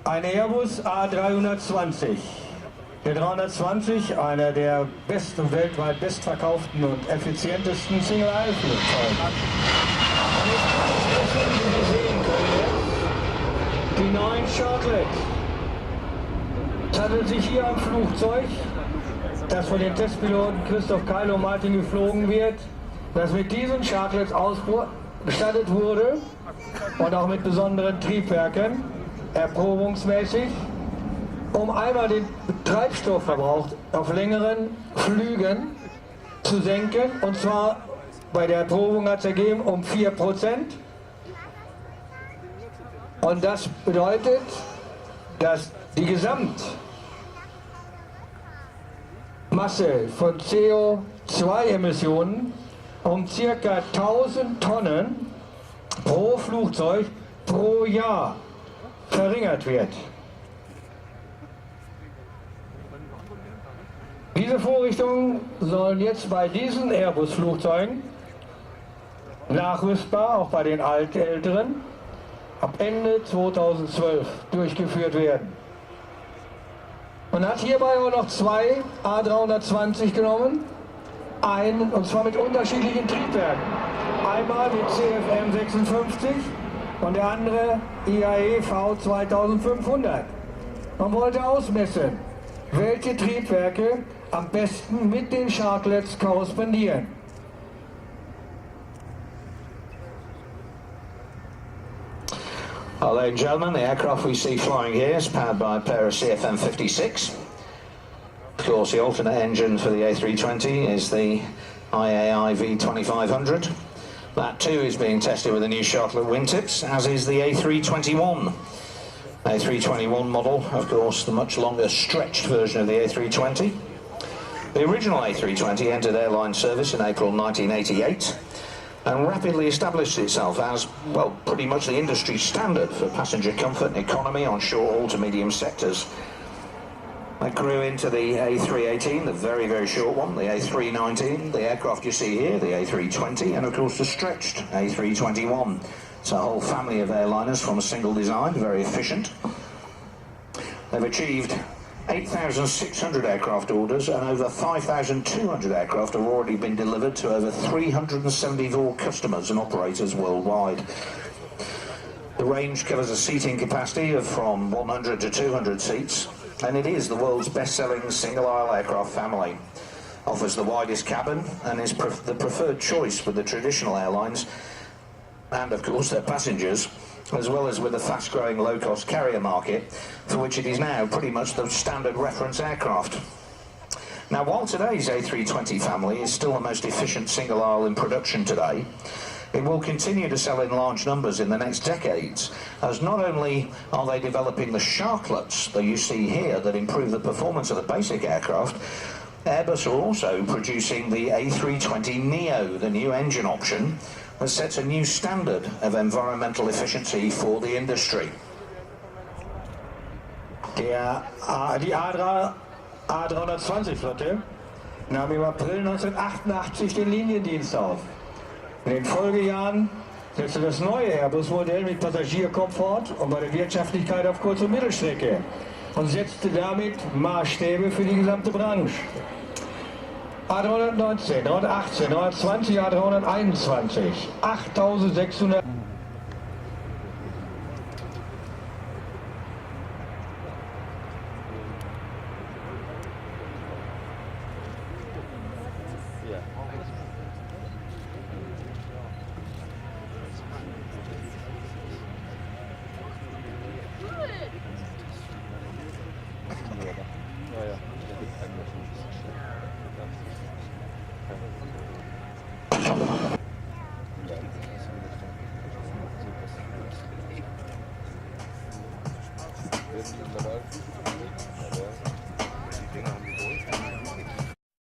Ein Airbus A320. Der 320, einer der besten, weltweit bestverkauften und effizientesten Single-Aisle-Flugzeuge. Die neuen Sharklet. Es handelt sich hier um ein Flugzeug, das von den Testpiloten Christoph Keil und Martin geflogen wird, das mit diesen Sharklets ausgestattet wurde und auch mit besonderen Triebwerken, erprobungsmäßig, um einmal den Treibstoffverbrauch auf längeren Flügen zu senken, und zwar bei der Erprobung hat es ergeben um 4%. Und das bedeutet, dass die Gesamtmasse von CO2-Emissionen um ca. 1000 Tonnen pro Flugzeug pro Jahr verringert wird. Diese Vorrichtungen sollen jetzt bei diesen Airbus-Flugzeugen nachrüstbar, auch bei den älteren, ab Ende 2012 durchgeführt werden. Man hat hierbei auch noch zwei A320 genommen, einen, und zwar mit unterschiedlichen Triebwerken. Einmal mit CFM 56 und der andere IAE V2500. Man wollte ausmessen, welche Triebwerke am besten mit den Sharklets korrespondieren. Ladies and gentlemen, the aircraft we see flying here is powered by a pair of CFM 56. Of course, the alternate engine for the A320 is the IAI V2500. That too is being tested with the new Sharklet wingtips, as is the A321. A321 model, of course, the much longer stretched version of the A320. The original A320 entered airline service in April 1988 and rapidly established itself as, well, pretty much the industry standard for passenger comfort and economy on short-haul to medium sectors. It grew into the A318, the very, very short one, the A319, the aircraft you see here, the A320, and of course the stretched A321. It's a whole family of airliners from a single design, very efficient. They've achieved 8,600 aircraft orders, and over 5,200 aircraft have already been delivered to over 374 customers and operators worldwide. The range covers a seating capacity of from 100 to 200 seats, and it is the world's best-selling single-aisle aircraft family. Offers the widest cabin and is the preferred choice with the traditional airlines and, of course, their passengers, as well as with the fast-growing low-cost carrier market, for which it is now pretty much the standard reference aircraft. Now, while today's A320 family is still the most efficient single-aisle in production today, it will continue to sell in large numbers in the next decades, as not only are they developing the Sharklets that you see here that improve the performance of the basic aircraft, Airbus are also producing the A320neo, the new engine option, that sets a new standard of environmental efficiency for the industry. Die A320-Flotte nahm im April 1988 den Liniendienst auf. In den Folgejahren setzte das neue Airbus-Modell mit Passagierkomfort und bei der Wirtschaftlichkeit auf Kurz- und Mittelstrecke und setzte damit Maßstäbe für die gesamte Branche. A319, 318, 320, A321, 8.600...